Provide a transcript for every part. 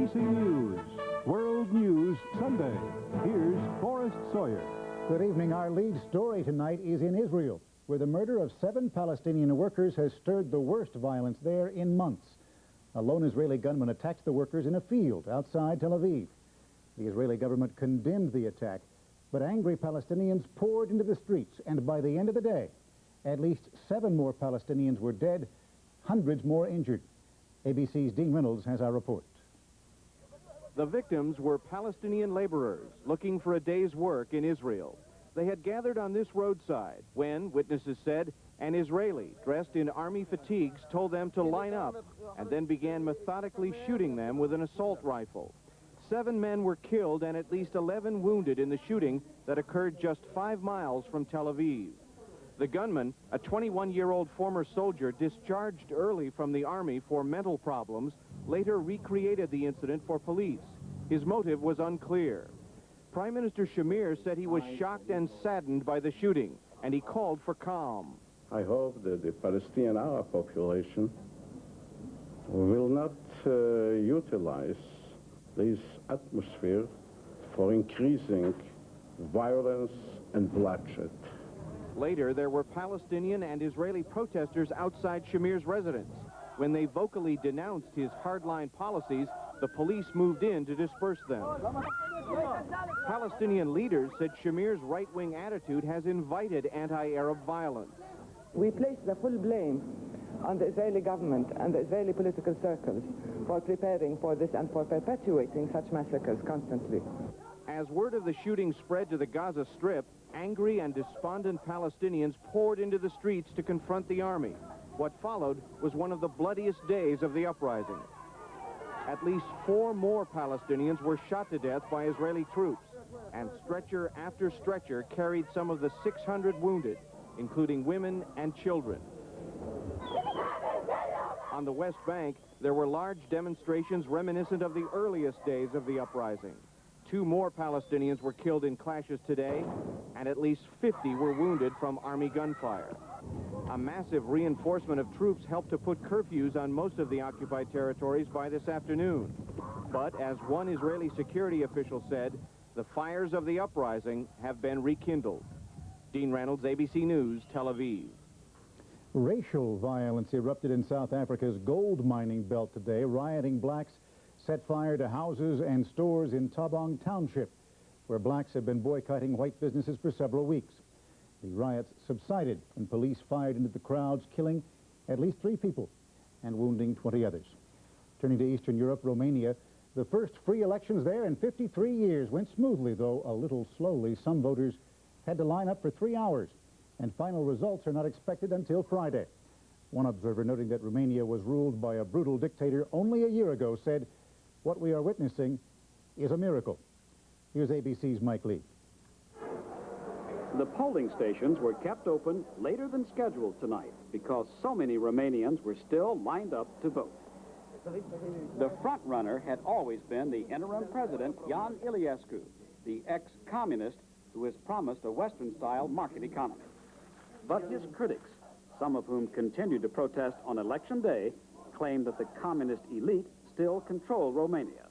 ABC News, World News Sunday. Here's Forrest Sawyer. Good evening. Our lead story tonight is in Israel, where the murder of 7 Palestinian workers has stirred the worst violence there in months. A lone Israeli gunman attacked the workers in a field outside Tel Aviv. The Israeli government condemned the attack, but angry Palestinians poured into the streets, and by the end of the day, at least 7 more Palestinians were dead, hundreds more injured. ABC's Dean Reynolds has our report. The victims were Palestinian laborers looking for a day's work in Israel. They had gathered on this roadside when, witnesses said, an Israeli dressed in army fatigues told them to line up and then began methodically shooting them with an assault rifle. 7 men were killed and at least 11 wounded in the shooting that occurred just 5 miles from Tel Aviv. The gunman, a 21-year-old former soldier discharged early from the army for mental problems, later recreated the incident for police. His motive was unclear. Prime Minister Shamir said he was shocked and saddened by the shooting, and he called for calm. I hope that the Palestinian Arab population will not utilize this atmosphere for increasing violence and bloodshed. Later, there were Palestinian and Israeli protesters outside Shamir's residence. When they vocally denounced his hardline policies, the police moved in to disperse them. Palestinian leaders said Shamir's right-wing attitude has invited anti-Arab violence. We place the full blame on the Israeli government and the Israeli political circles for preparing for this and for perpetuating such massacres constantly. As word of the shooting spread to the Gaza Strip, angry and despondent Palestinians poured into the streets to confront the army. What followed was one of the bloodiest days of the uprising. At least 4 more Palestinians were shot to death by Israeli troops, and stretcher after stretcher carried some of the 600 wounded, including women and children. On the West Bank, there were large demonstrations reminiscent of the earliest days of the uprising. 2 more Palestinians were killed in clashes today, and at least 50 were wounded from army gunfire. A massive reinforcement of troops helped to put curfews on most of the occupied territories by this afternoon. But as one Israeli security official said, the fires of the uprising have been rekindled. Dean Reynolds, ABC News, Tel Aviv. Racial violence erupted in South Africa's gold mining belt today. Rioting blacks set fire to houses and stores in Tabong Township, where blacks have been boycotting white businesses for several weeks. The riots subsided when police fired into the crowds, killing at least 3 people and wounding 20 others. Turning to Eastern Europe, Romania, the first free elections there in 53 years went smoothly, though a little slowly. Some voters had to line up for 3 hours, and final results are not expected until Friday. One observer, noting that Romania was ruled by a brutal dictator only a year ago, said, "What we are witnessing is a miracle." Here's ABC's Mike Lee. The polling stations were kept open later than scheduled tonight because so many Romanians were still lined up to vote. The front runner had always been the interim president, Ion Iliescu, the ex-communist who has promised a Western-style market economy. But his critics, some of whom continued to protest on election day, claimed that the communist elite still control Romania.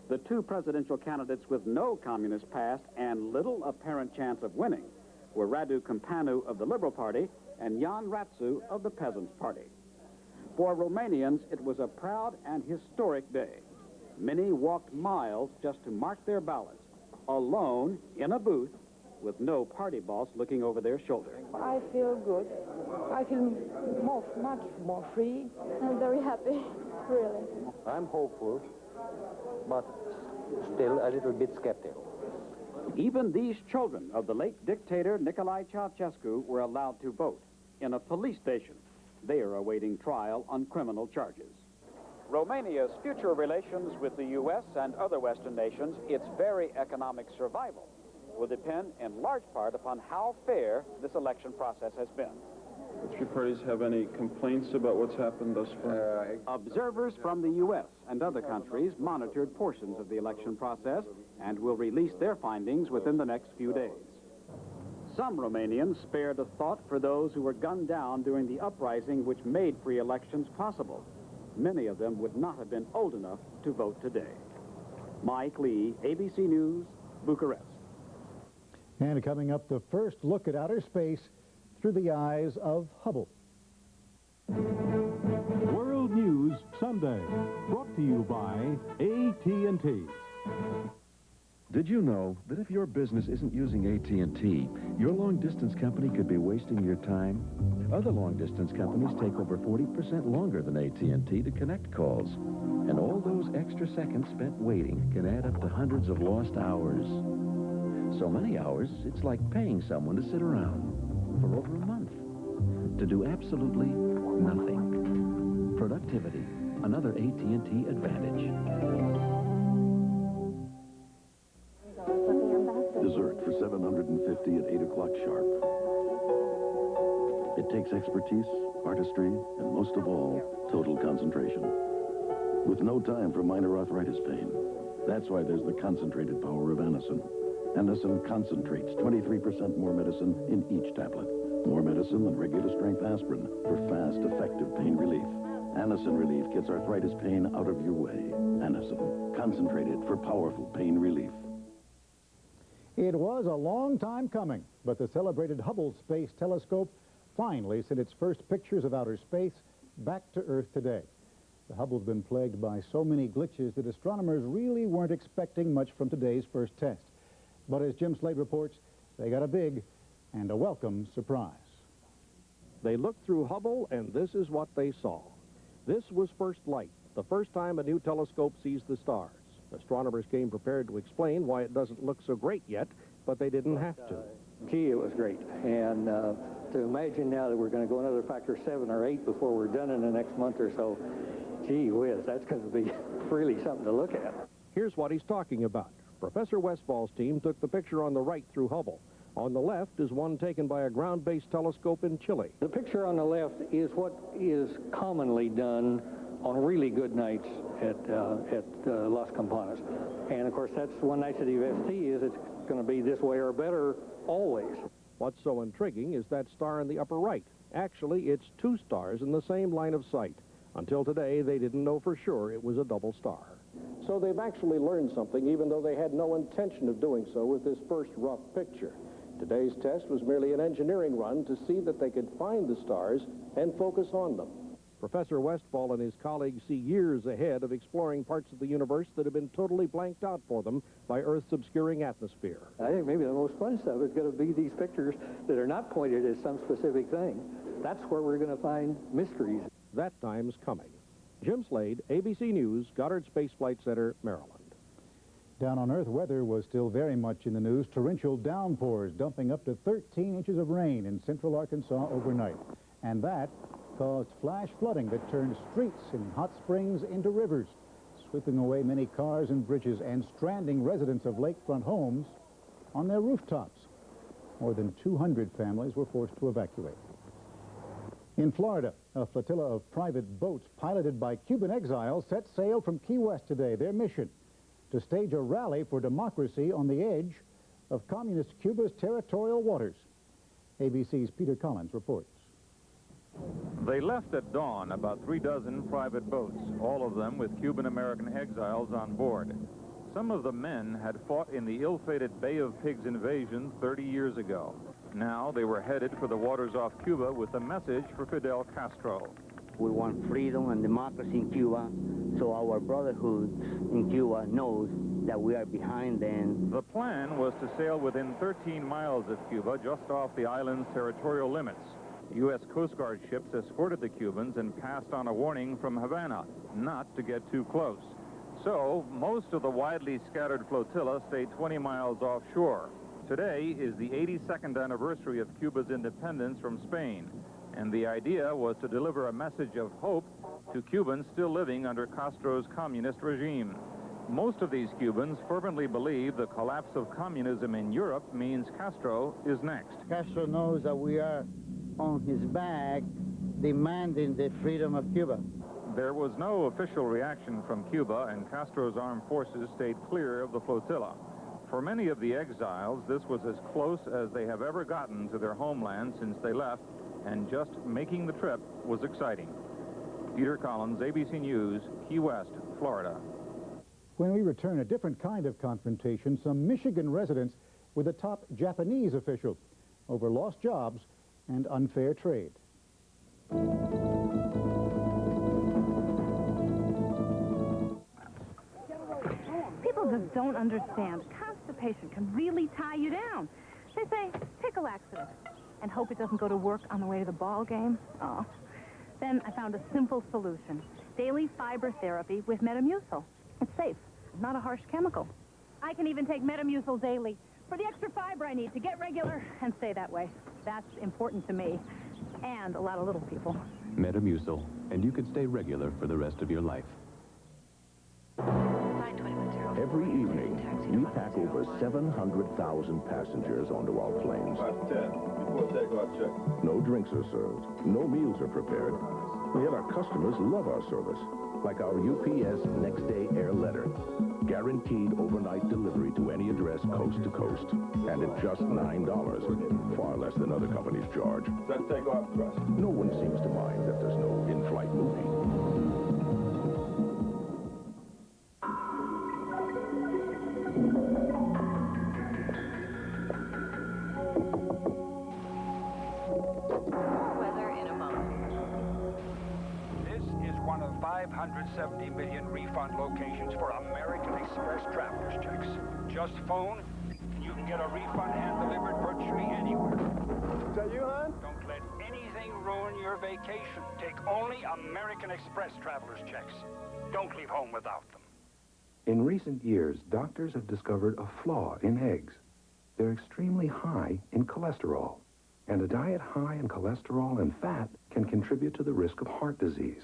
The 2 presidential candidates with no communist past and little apparent chance of winning were Radu Câmpeanu of the Liberal Party and Ion Ratsu of the Peasants' Party. For Romanians, it was a proud and historic day. Many walked miles just to mark their ballots, alone in a booth with no party boss looking over their shoulder. I feel good. I feel much more free. I'm very happy, really. I'm hopeful, but still a little bit skeptical. Even these children of the late dictator Nicolae Ceausescu were allowed to vote in a police station. They are awaiting trial on criminal charges. Romania's future relations with the U.S. and other Western nations, its very economic survival, will depend in large part upon how fair this election process has been. The 3 parties have any complaints about what's happened thus far? Observers from the U.S. and other countries monitored portions of the election process and will release their findings within the next few days. Some Romanians spared a thought for those who were gunned down during the uprising which made free elections possible. many of them would not have been old enough to vote today. Mike Lee, ABC News, Bucharest. And coming up, the first look at outer space through the eyes of Hubble. World News Sunday, brought to you by AT&T. Did you know that if your business isn't using AT&T, your long-distance company could be wasting your time? Other long-distance companies take over 40% longer than AT&T to connect calls. And all those extra seconds spent waiting can add up to hundreds of lost hours. So many hours, it's like paying someone to sit around for over a month to do absolutely nothing. Productivity, another AT&T advantage. Dessert for $750 at 8 o'clock sharp. It takes expertise, artistry, and most of all, total concentration. With no time for minor arthritis pain. That's why there's the concentrated power of Anacin. Anacin concentrates 23% more medicine in each tablet. More medicine than regular strength aspirin for fast, effective pain relief. Anacin relief gets arthritis pain out of your way. Anacin, concentrated for powerful pain relief. It was a long time coming, but the celebrated Hubble Space Telescope finally sent its first pictures of outer space back to Earth today. The Hubble's been plagued by so many glitches that astronomers really weren't expecting much from today's first test. But as Jim Slade reports, they got a big and a welcome surprise. They looked through Hubble, and this is what they saw. This was first light, the first time a new telescope sees the stars. Astronomers came prepared to explain why it doesn't look so great yet, but they didn't have to. Gee, it was great. And to imagine now that we're going to go another factor 7 or 8 before we're done in the next month or so, gee whiz, that's going to be really something to look at. Here's what he's talking about. Professor Westfall's team took the picture on the right through Hubble. On the left is one taken by a ground-based telescope in Chile. The picture on the left is what is commonly done on really good nights at Las Campanas. And of course, that's one nicety of ST is it's going to be this way or better always. What's so intriguing is that star in the upper right. Actually, it's two stars in the same line of sight. Until today, they didn't know for sure it was a double star. So they've actually learned something, even though they had no intention of doing so with this first rough picture. Today's test was merely an engineering run to see that they could find the stars and focus on them. Professor Westfall and his colleagues see years ahead of exploring parts of the universe that have been totally blanked out for them by Earth's obscuring atmosphere. I think maybe the most fun stuff is going to be these pictures that are not pointed at some specific thing. That's where we're going to find mysteries. That time's coming. Jim Slade, ABC News, Goddard Space Flight Center, Maryland. Down on Earth, weather was still very much in the news. Torrential downpours dumping up to 13 inches of rain in central Arkansas overnight. And that caused flash flooding that turned streets in Hot Springs into rivers, sweeping away many cars and bridges and stranding residents of lakefront homes on their rooftops. More than 200 families were forced to evacuate. In Florida, a flotilla of private boats piloted by Cuban exiles set sail from Key West today. Their mission, to stage a rally for democracy on the edge of communist Cuba's territorial waters. ABC's Peter Collins reports. They left at dawn, about 3 dozen private boats, all of them with Cuban-American exiles on board. Some of the men had fought in the ill-fated Bay of Pigs invasion 30 years ago. Now they were headed for the waters off Cuba with a message for Fidel Castro. We want freedom and democracy in Cuba, so our brotherhood in Cuba knows that we are behind them. The plan was to sail within 13 miles of Cuba, just off the island's territorial limits. U.S. Coast Guard ships escorted the Cubans and passed on a warning from Havana not to get too close. So most of the widely scattered flotilla stayed 20 miles offshore. Today is the 82nd anniversary of Cuba's independence from Spain, and the idea was to deliver a message of hope to Cubans still living under Castro's communist regime. Most of these Cubans fervently believe the collapse of communism in Europe means Castro is next. Castro knows that we are on his back demanding the freedom of Cuba. There was no official reaction from Cuba, and Castro's armed forces stayed clear of the flotilla. For many of the exiles, this was as close as they have ever gotten to their homeland since they left, and just making the trip was exciting. Peter Collins, ABC News, Key West, Florida. When we return, a different kind of confrontation, some Michigan residents with a top Japanese official over lost jobs and unfair trade. People just don't understand. Constipation can really tie you down. They say, take a laxative and hope it doesn't go to work on the way to the ball game. Oh. Then I found a simple solution. Daily fiber therapy with Metamucil. It's safe, not a harsh chemical. I can even take Metamucil daily for the extra fiber I need to get regular and stay that way. That's important to me and a lot of little people. Metamucil, and you can stay regular for the rest of your life. Every evening, we pack over 700,000 passengers onto our planes. No drinks are served, no meals are prepared, yet our customers love our service, like our UPS Next Day Air Letter. Guaranteed overnight delivery to any address coast to coast, and at just $9, far less than other companies charge. No one seems to mind that there's no in-flight movie. This is one of 570 million refund locations for American Express traveler's checks. Just phone, and you can get a refund hand-delivered virtually anywhere. Is that you, hon? Don't let anything ruin your vacation. Take only American Express traveler's checks. Don't leave home without them. In recent years, doctors have discovered a flaw in eggs. They're extremely high in cholesterol, and a diet high in cholesterol and fat can contribute to the risk of heart disease.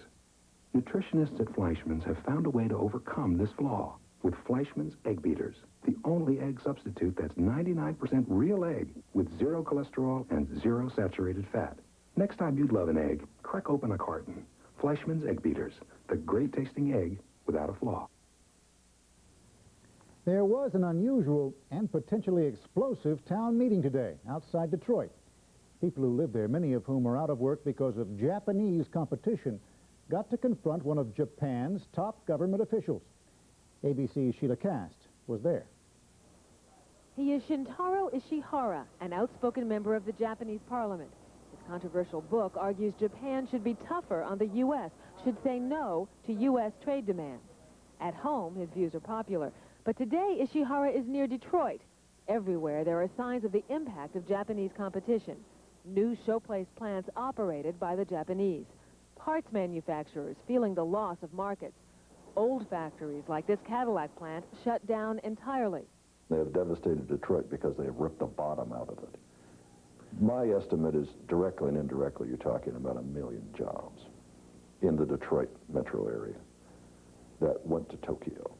Nutritionists at Fleischmann's have found a way to overcome this flaw with Fleischmann's Egg Beaters, the only egg substitute that's 99% real egg with 0 cholesterol and 0 saturated fat. Next time you'd love an egg, crack open a carton. Fleischmann's Egg Beaters, the great-tasting egg without a flaw. There was an unusual and potentially explosive town meeting today outside Detroit. People who live there, many of whom are out of work because of Japanese competition, got to confront one of Japan's top government officials. ABC's Sheila Cast was there. He is Shintaro Ishihara, an outspoken member of the Japanese parliament. His controversial book argues Japan should be tougher on the U.S., should say no to U.S. trade demands. At home, his views are popular. But today, Ishihara is near Detroit. Everywhere, there are signs of the impact of Japanese competition. New showplace plants operated by the Japanese. Parts manufacturers feeling the loss of markets. Old factories like this Cadillac plant shut down entirely. They have devastated Detroit because they have ripped the bottom out of it. My estimate is directly and indirectly you're talking about 1 million jobs in the Detroit metro area that went to Tokyo.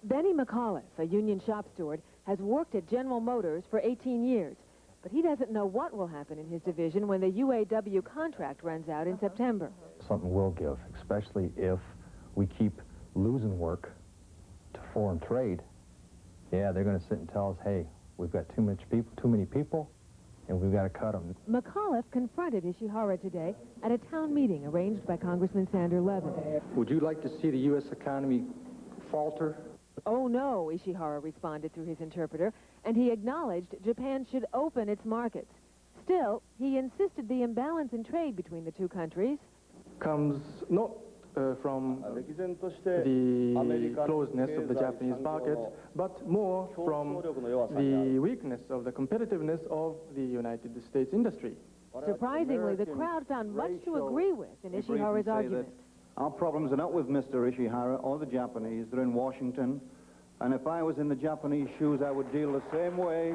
Benny McAuliffe, a union shop steward, has worked at General Motors for 18 years. But he doesn't know what will happen in his division when the UAW contract runs out in September. Something will give, especially if we keep losing work to foreign trade. Yeah, they're going to sit and tell us, hey, we've got too many people, and we've got to cut them. McAuliffe confronted Ishihara today at a town meeting arranged by Congressman Sander Levin. Would you like to see the U.S. economy falter? Oh, no, Ishihara responded through his interpreter, and he acknowledged Japan should open its markets. Still, he insisted the imbalance in trade between the two countries comes not from the closeness of the Japanese market, but more from the weakness of the competitiveness of the United States industry. Surprisingly, the crowd found much to agree with in Ishihara's argument. Our problems are not with Mr. Ishihara or the Japanese. They're in Washington. And if I was in the Japanese shoes, I would deal the same way.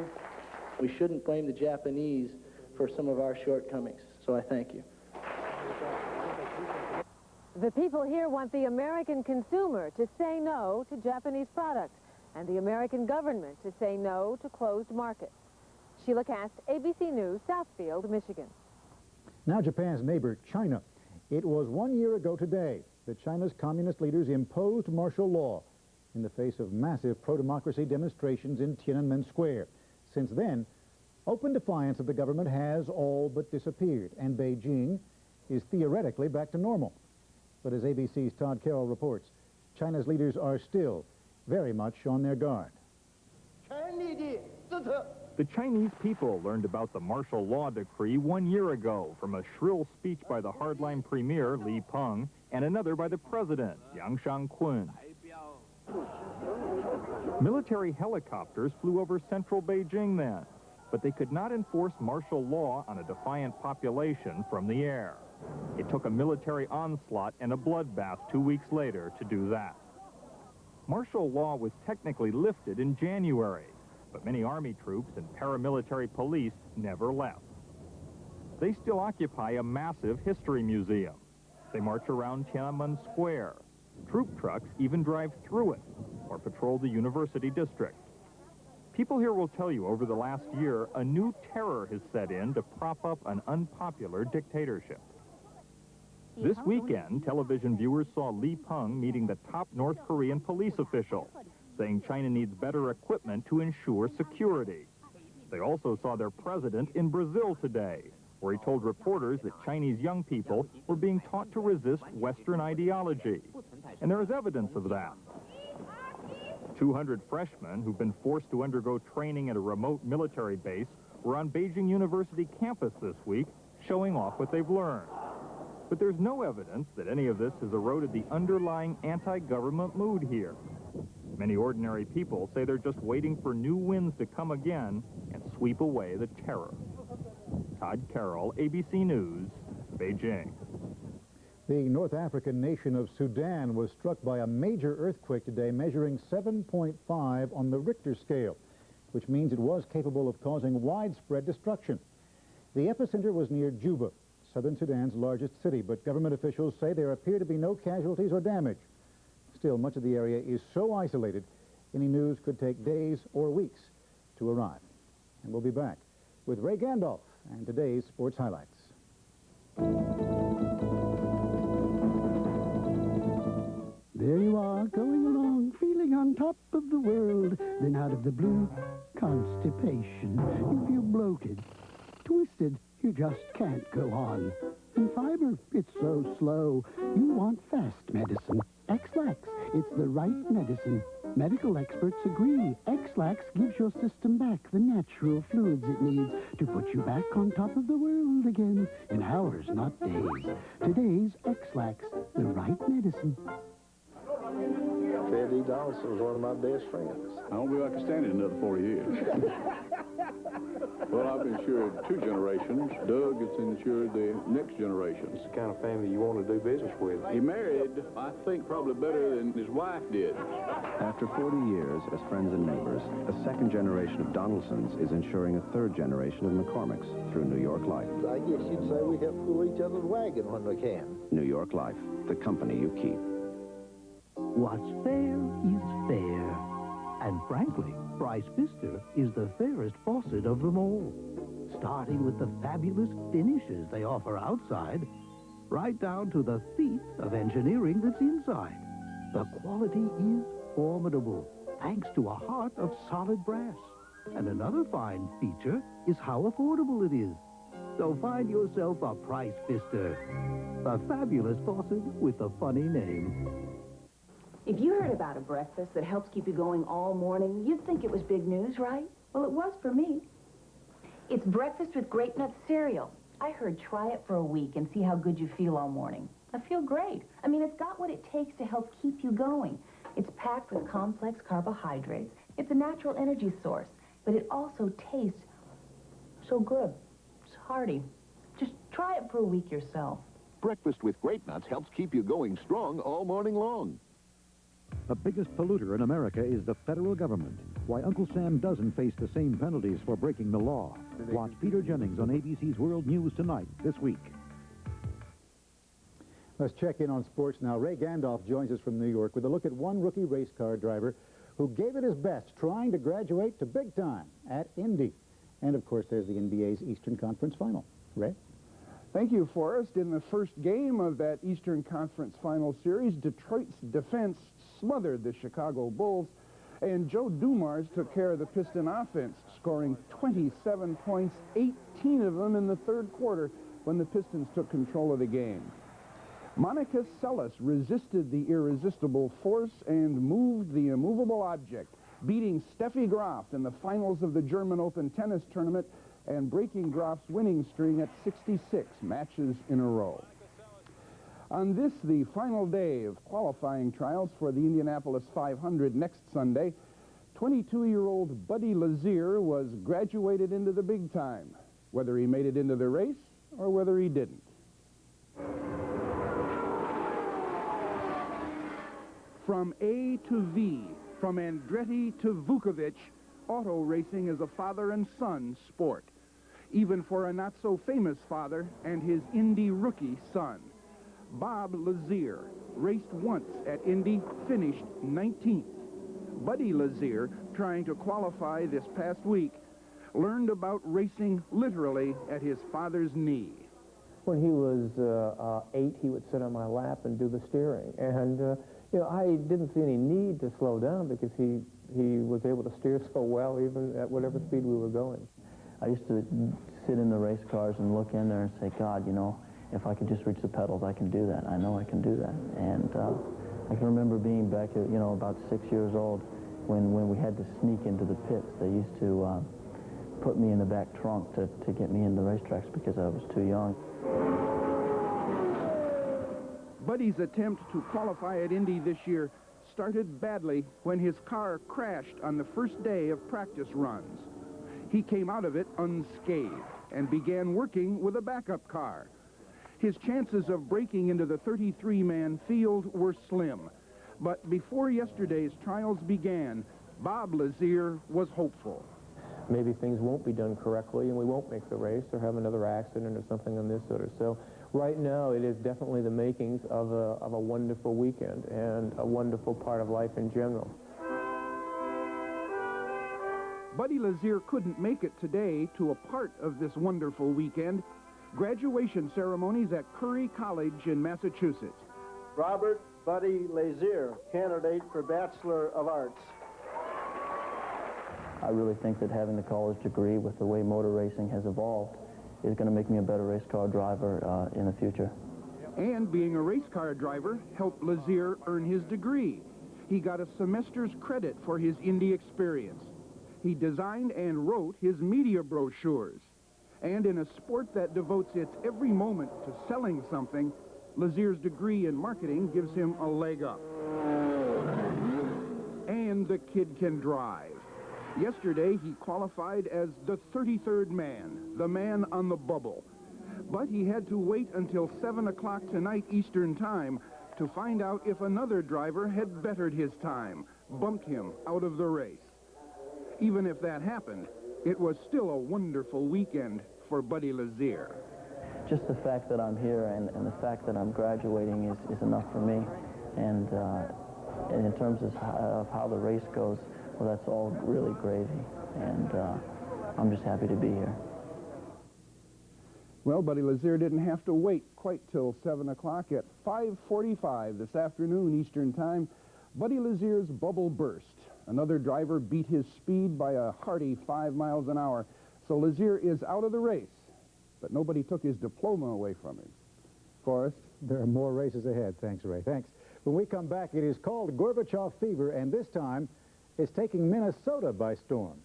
We shouldn't blame the Japanese for some of our shortcomings. So I thank you. The people here want the American consumer to say no to Japanese products and the American government to say no to closed markets. Sheila Cast, ABC News, Southfield, Michigan. Now Japan's neighbor, China. It was 1 year ago today that China's communist leaders imposed martial law in the face of massive pro-democracy demonstrations in Tiananmen Square. Since then, open defiance of the government has all but disappeared, and Beijing is theoretically back to normal. But as ABC's Todd Carroll reports, China's leaders are still very much on their guard. The Chinese people learned about the martial law decree 1 year ago from a shrill speech by the hardline premier, Li Peng, and another by the president, Yang Shangkun. Military helicopters flew over central Beijing then, but they could not enforce martial law on a defiant population from the air. It took a military onslaught and a bloodbath 2 weeks later to do that. Martial law was technically lifted in January, but many army troops and paramilitary police never left. They still occupy a massive history museum. They march around Tiananmen Square. Troop trucks even drive through it or patrol the university district. People here will tell you over the last year, a new terror has set in to prop up an unpopular dictatorship. This weekend, television viewers saw Li Peng meeting the top North Korean police official, saying China needs better equipment to ensure security. They also saw their president in Brazil today, where he told reporters that Chinese young people were being taught to resist Western ideology. And there is evidence of that. 200 freshmen who've been forced to undergo training at a remote military base were on Beijing University campus this week, showing off what they've learned. But there's no evidence that any of this has eroded the underlying anti-government mood here. Many ordinary people say they're just waiting for new winds to come again and sweep away the terror. Todd Carroll, ABC News, Beijing. The North African nation of Sudan was struck by a major earthquake today, measuring 7.5 on the Richter scale, which means it was capable of causing widespread destruction. The epicenter was near Juba, southern Sudan's largest city, but government officials say there appear to be no casualties or damage. Still, much of the area is so isolated, any news could take days or weeks to arrive. And we'll be back with Ray Gandolf and today's sports highlights. There you are, going along, feeling on top of the world. Then out of the blue, constipation. You feel bloated, twisted. You just can't go on. And fiber, it's so slow. You want fast medicine. X-Lax, it's the right medicine. Medical experts agree. X-Lax gives your system back the natural fluids it needs to put you back on top of the world again in hours, not days. Today's X-Lax, the right medicine. Eddie Donaldson was one of my best friends. I don't believe I can stand it another 40 years. Well, I've insured 2 generations. Doug has insured the next generation. It's the kind of family you want to do business with. He married, I think, probably better than his wife did. After 40 years as friends and neighbors, a second generation of Donaldsons is insuring a third generation of McCormick's through New York Life. I guess you'd say we help pull each other's wagon when we can. New York Life, the company you keep. What's fair is fair. And frankly, Price Pfister is the fairest faucet of them all. Starting with the fabulous finishes they offer outside, right down to the feat of engineering that's inside. The quality is formidable, thanks to a heart of solid brass. And another fine feature is how affordable it is. So find yourself a Price Pfister, a fabulous faucet with a funny name. If you heard about a breakfast that helps keep you going all morning, you'd think it was big news, right? Well, it was for me. It's breakfast with grape nut cereal. I heard try it for a week and see how good you feel all morning. I feel great. I mean, it's got what it takes to help keep you going. It's packed with complex carbohydrates. It's a natural energy source, but it also tastes so good. It's hearty. Just try it for a week yourself. Breakfast with grape nuts helps keep you going strong all morning long. The biggest polluter in America is the federal government. Why Uncle Sam doesn't face the same penalties for breaking the law. Watch Peter Jennings on ABC's World News Tonight this week. Let's check in on sports now. Ray Gandolf joins us from New York with a look at one rookie race car driver who gave it his best trying to graduate to big time at Indy. And, of course, there's the NBA's Eastern Conference Final. Ray? Thank you, Forrest. In the first game of that Eastern Conference Final Series, Detroit's defense smothered the Chicago Bulls, and Joe Dumars took care of the Piston offense, scoring 27 points, 18 of them in the third quarter when the Pistons took control of the game. Monica Seles resisted the irresistible force and moved the immovable object, beating Steffi Graf in the finals of the German Open tennis tournament and breaking Graf's winning string at 66 matches in a row. On this, the final day of qualifying trials for the Indianapolis 500 next Sunday, 22-year-old Buddy Lazier was graduated into the big time, whether he made it into the race or whether he didn't. From A to V, from Andretti to Vukovic, auto racing is a father and son sport, even for a not-so-famous father and his Indy rookie son. Bob Lazier raced once at Indy, finished 19th. Buddy Lazier, trying to qualify this past week, learned about racing literally at his father's knee. When he was 8, he would sit on my lap and do the steering. And, you know, I didn't see any need to slow down because he was able to steer so well even at whatever speed we were going. I used to sit in the race cars and look in there and say, God, you know, if I could just reach the pedals, I can do that. I know I can do that. And I can remember being back at, you know, about 6 years old when we had to sneak into the pits. They used to put me in the back trunk to get me in the racetracks because I was too young. Buddy's attempt to qualify at Indy this year started badly when his car crashed on the first day of practice runs. He came out of it unscathed and began working with a backup car. His chances of breaking into the 33-man field were slim. But before yesterday's trials began, Bob Lazier was hopeful. Maybe things won't be done correctly and we won't make the race or have another accident or something on this order. So right now it is definitely the makings of a wonderful weekend and a wonderful part of life in general. Buddy Lazier couldn't make it today to a part of this wonderful weekend. Graduation ceremonies at Curry College in Massachusetts. Robert Buddy Lazier, candidate for Bachelor of Arts. I really think that having the college degree with the way motor racing has evolved is going to make me a better race car driver in the future. And being a race car driver helped Lazier earn his degree. He got a semester's credit for his Indy experience. He designed and wrote his media brochures. And in a sport that devotes its every moment to selling something, Lazier's degree in marketing gives him a leg up. And the kid can drive. Yesterday, he qualified as the 33rd man, the man on the bubble. But he had to wait until 7 o'clock tonight Eastern Time to find out if another driver had bettered his time, bumped him out of the race. Even if that happened, it was still a wonderful weekend for Buddy Lazier. Just the fact that I'm here and the fact that I'm graduating is enough for me. And in terms of how the race goes, well, that's all really gravy. And I'm just happy to be here. Well, Buddy Lazier didn't have to wait quite till 7 o'clock. At 5:45 this afternoon Eastern Time, Buddy Lazier's bubble burst. Another driver beat his speed by a hearty 5 miles an hour. So Lazier is out of the race, but nobody took his diploma away from him. Forrest, there are more races ahead. Thanks, Ray. Thanks. When we come back, it is called Gorbachev fever, and this time it's taking Minnesota by storm.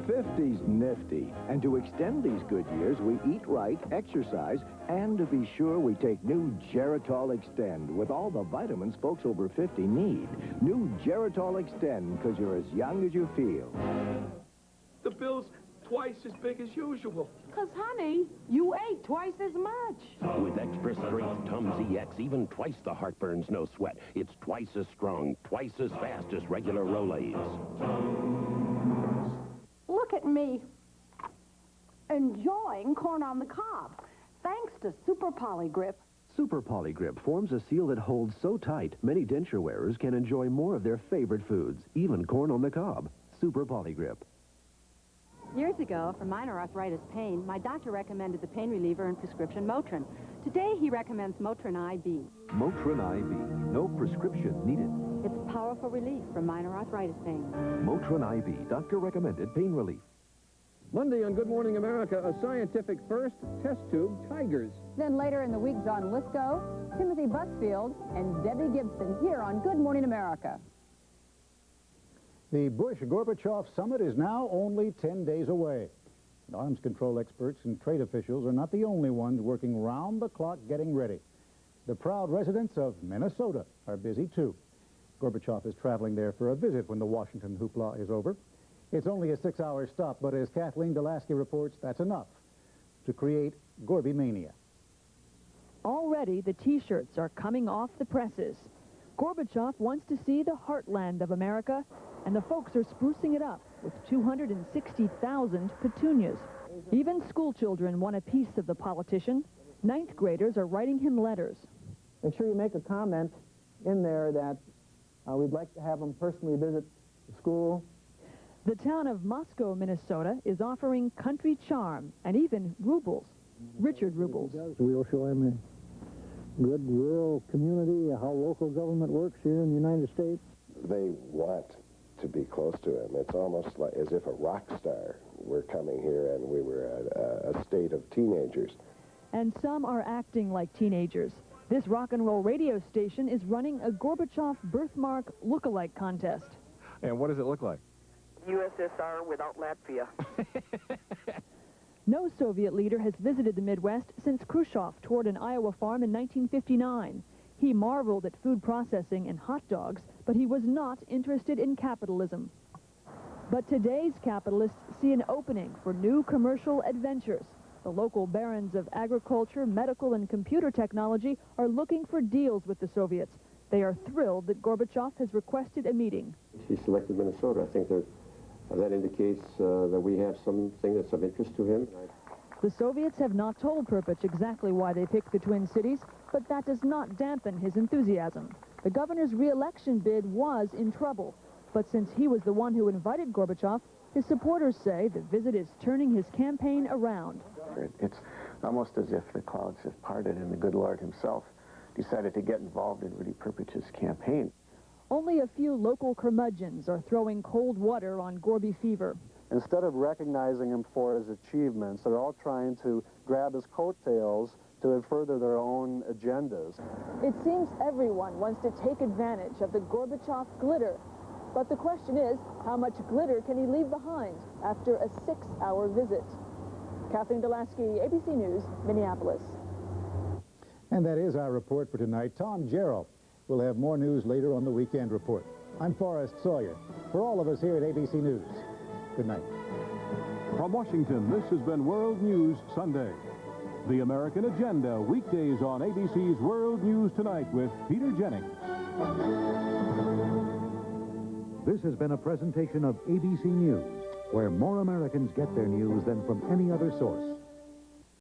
50's nifty, and to extend these good years, we eat right, exercise, and to be sure, we take new Geritol Extend with all the vitamins folks over 50 need. New Geritol Extend, because you're as young as you feel. The bill's twice as big as usual. Because, honey, you ate twice as much. With extra strength Tums EX, even twice the heartburn's no sweat. It's twice as strong, twice as fast as regular Rolaids. Look at me, enjoying corn on the cob, thanks to Super Polygrip. Super Polygrip forms a seal that holds so tight, many denture wearers can enjoy more of their favorite foods, even corn on the cob. Super Polygrip. Years ago, for minor arthritis pain, my doctor recommended the pain reliever and prescription Motrin. Today, he recommends Motrin IB. Motrin IB. No prescription needed. It's powerful relief from minor arthritis pain. Motrin IB. Doctor recommended pain relief. Monday on Good Morning America, a scientific first, test tube tigers. Then later in the week, John Lisco, Timothy Busfield, and Debbie Gibson here on Good Morning America. The Bush-Gorbachev summit is now only 10 days away. And arms control experts and trade officials are not the only ones working round the clock getting ready. The proud residents of Minnesota are busy too. Gorbachev is traveling there for a visit when the Washington hoopla is over. It's only a 6-hour stop, but as Kathleen Delaski reports, that's enough to create Gorby mania. Already the T-shirts are coming off the presses. Gorbachev wants to see the heartland of America, and the folks are sprucing it up with 260,000 petunias. Even school children want a piece of the politician. 9th graders are writing him letters. Make sure you make a comment in there that we'd like to have them personally visit the school. The town of Moscow, Minnesota, is offering country charm and even rubles. Richard Rubles. We'll show him a good rural community, how local government works here in the United States. They want to be close to him. It's almost like as if a rock star were coming here and we were a state of teenagers. And some are acting like teenagers. This rock and roll radio station is running a Gorbachev birthmark look-alike contest. And what does it look like? USSR without Latvia. No Soviet leader has visited the Midwest since Khrushchev toured an Iowa farm in 1959. He marveled at food processing and hot dogs, but he was not interested in capitalism. But today's capitalists see an opening for new commercial adventures. The local barons of agriculture, medical, and computer technology are looking for deals with the Soviets. They are thrilled that Gorbachev has requested a meeting. He selected Minnesota. I think that indicates that we have something that's of interest to him. The Soviets have not told Perpich exactly why they picked the Twin Cities, but that does not dampen his enthusiasm. The governor's re-election bid was in trouble, but since he was the one who invited Gorbachev, his supporters say the visit is turning his campaign around. It's almost as if the clouds have parted and the good Lord himself decided to get involved in Rudy Perpich's campaign. Only a few local curmudgeons are throwing cold water on Gorby fever. Instead of recognizing him for his achievements, they're all trying to grab his coattails to further their own agendas. It seems everyone wants to take advantage of the Gorbachev glitter. But the question is, how much glitter can he leave behind after a 6-hour visit? Kathleen Delaski, ABC News, Minneapolis. And that is our report for tonight. Tom Jarrell will have more news later on the Weekend Report. I'm Forrest Sawyer. For all of us here at ABC News, good night. From Washington, this has been World News Sunday. The American Agenda, weekdays on ABC's World News Tonight with Peter Jennings. This has been a presentation of ABC News, where more Americans get their news than from any other source.